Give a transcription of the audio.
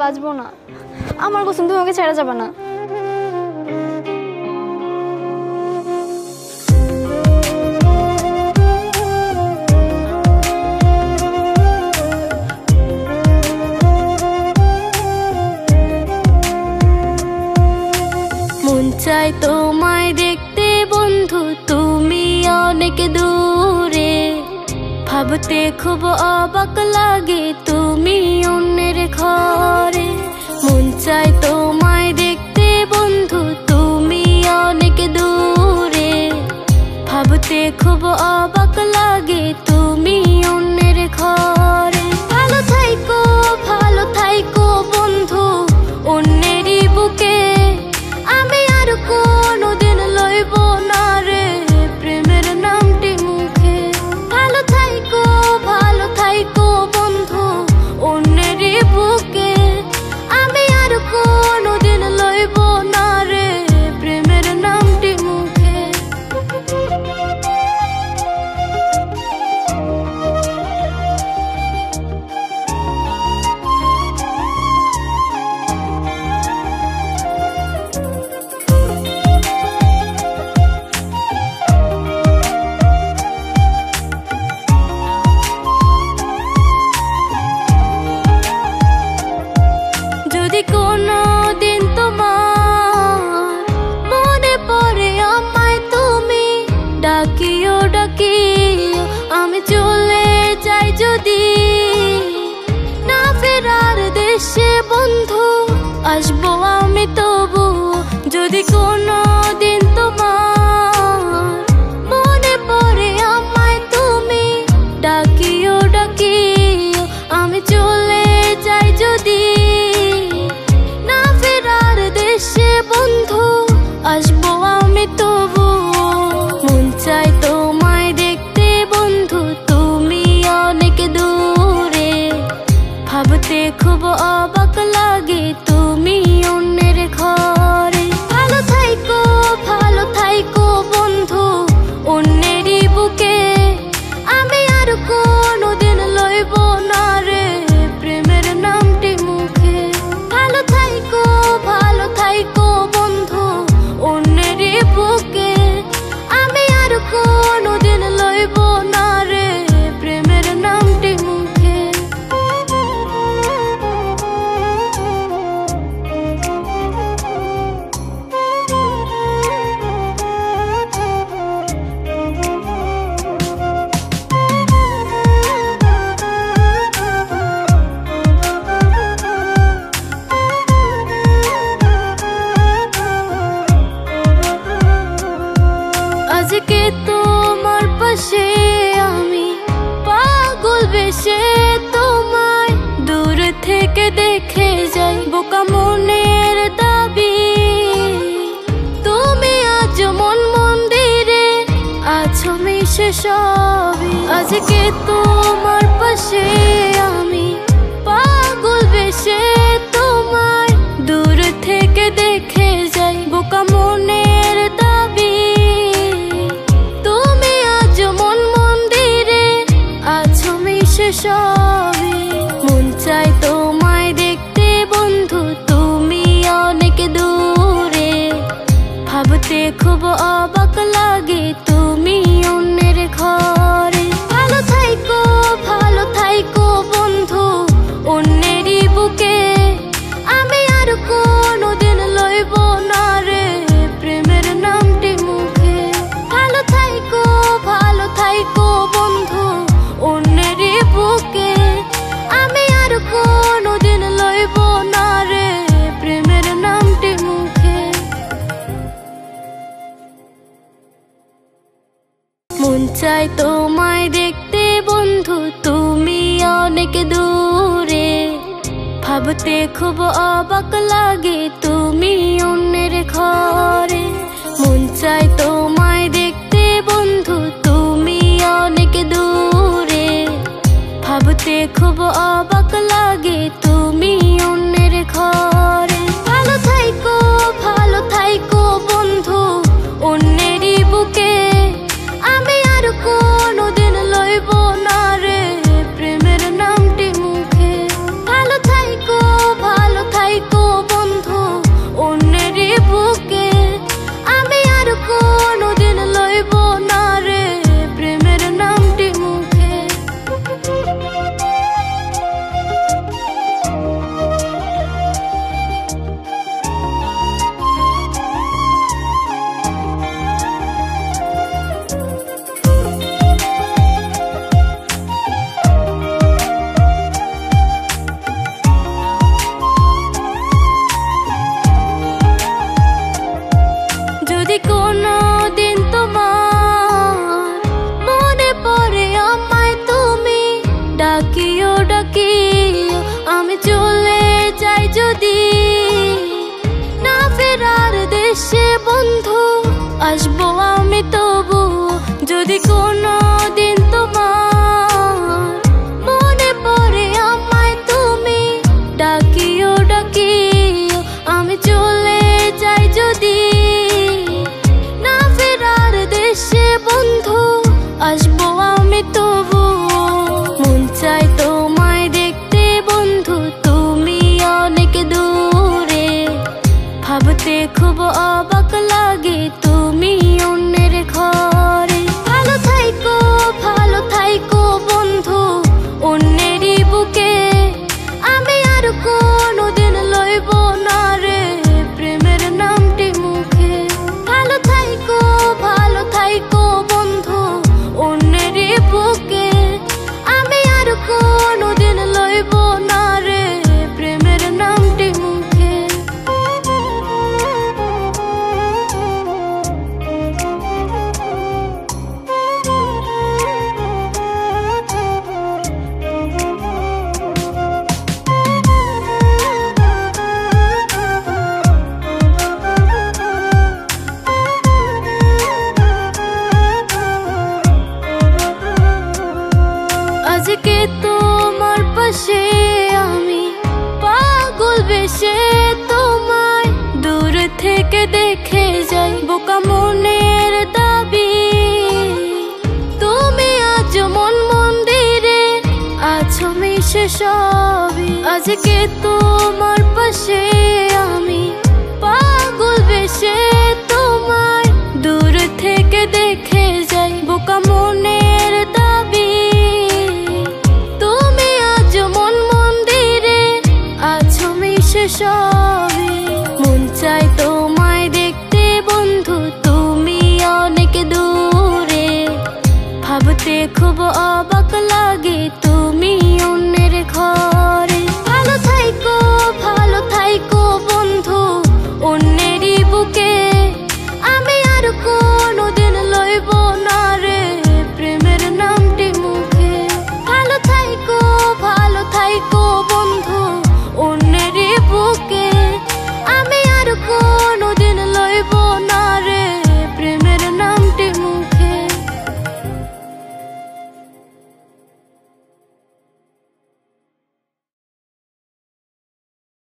বাঁচবো না। আমার কসম তুমি আমাকে ছেড়ে যাবে না। মন চাই তোমায় দেখতে বন্ধু, তুমি অনেক দূরে। ভাবতে খুব অবাক লাগে তুমি অন্যের ঘরে। মন চাই তোমায় দেখতে বন্ধু, তুমি অনেক দূরে। ভাবতে খুব অবাক লাগে তুমি অন্যের ঘরে। ভালো থাইকো বন্ধু অন্যেরই বুকে। আমি আর কোনোদিন লইব না রে প্রেমের নামটি মুখে। ভালো থাইকো বন্ধু অন্যেরই বুকে। আমি আর কোনোদিন লইব না রে প্রেমের নামটি মুখে। যদি কোনো দিন তোমার মনে পড়ে আমায় তুমি ডাকিও আমি চলে যাই যদি না ফেরার দেশে বন্ধু আসবো আমি তবু। যদি কোনো দিন তোমার মনে পড়ে আমায় তুমি ডাকিও আমি চলে যাই যদি না ফেরার দেশে বন্ধু আসবো আমি তবু। মন চাই তোমায় দেখতে বন্ধু, তুমি অনেক দূরে। ভাবতে খুব অবাক লাগে তুমি অন্যের ঘরে। ভালো থাইকো বন্ধু অন্যেরই বুকে। আমি আর কোনোদিন লইব না রে প্রেমের নামটি মুখে। ভালো থাইকো বন্ধু অন্যেরই বুকে। আমি আর কোনোদিন লইব না রে প্রেমের নামটি মুখে। আজকে তোমার পাশে আমি পাগল বেশে তোমায় দূর থেকে দেখে যাই। বোকা মনের দাবি তুমি আজ মন মন্দিরে আছো মিশে সবই। আজকে তোমার পাশে আমি পাগল বেশে তোমায় দূর থেকে দেখে যাই। বোকা মনের দাবি তুমি আজ মন মন্দিরে আছো মিশে সবই। মন চাই তোমায় দেখতে বন্ধু, তুমি অনেক দূরে। ভাবতে খুব অবাক লাগে তুমি অন্যের ঘরে। ভালো থাইকো বন্ধু অন্যেরই বুকে। আমি আর কোনোদিন লইব না রে প্রেমের নামটি মুখে। ভালো থাইকো বন্ধু অন্যেরই বুকে। আমি আর কোনোদিন লইব না রে প্রেমের নামটি মুখে। মন চাই তোমায় দেখতে বন্ধু, তুমি অনেক দূরে। ভাবতে খুব অবাক লাগে তুমি অন্যের ঘরে। মন চাই তোমায় দেখতে বন্ধু, তুমি অনেক দূরে। ভাবতে খুব অবাক লাগে তুমি অন্যের ঘরে। ভালো থাইকো বন্ধু অন্যেরই বুকে। আমি আর কোনোদিন লইব না রে প্রেমের নামটি মুখে। ভালো থাইকো আসবো আমি তবু যদি কোনো দিন তোমার মনে পড়ে আমায় তুমি ডাকিও ডাকিও আমি চলে যাই যদি না ফেরার দেশে বন্ধু আসবো আমি তবু মন চাই তোমায় দেখতে বন্ধু তুমি অনেক দূরে ভাবতে খুব অবাক লাগে তুমি অন্যের ঘরে ভালো থাইকো বন্ধু অন্যেরই বুকে আমি আর কোনোদিন লইব না রে প্রেমের নামটি মুখে ভালো থাইকো বন্ধু অন্যেরই বুকে আমি আর কোনোদিন লইব না রে প্রেমের নামটি মুখে আজকে তোমার পাশে আমি পাগল বেশে তোমায় দূর থেকে দেখে যাই বোকা মনের দাবি তুমি আজ মন মন্দিরে আছো মিশে সবই আজকে তোমার পাশে আমি পাগল বেশে তোমায় দূর থেকে দেখে যাই বোকা মনের দাবি সবই মন চাই তোমায় দেখতে বন্ধু তুমি অনেক দূরে ভাবতে খুব অবাক লাগে।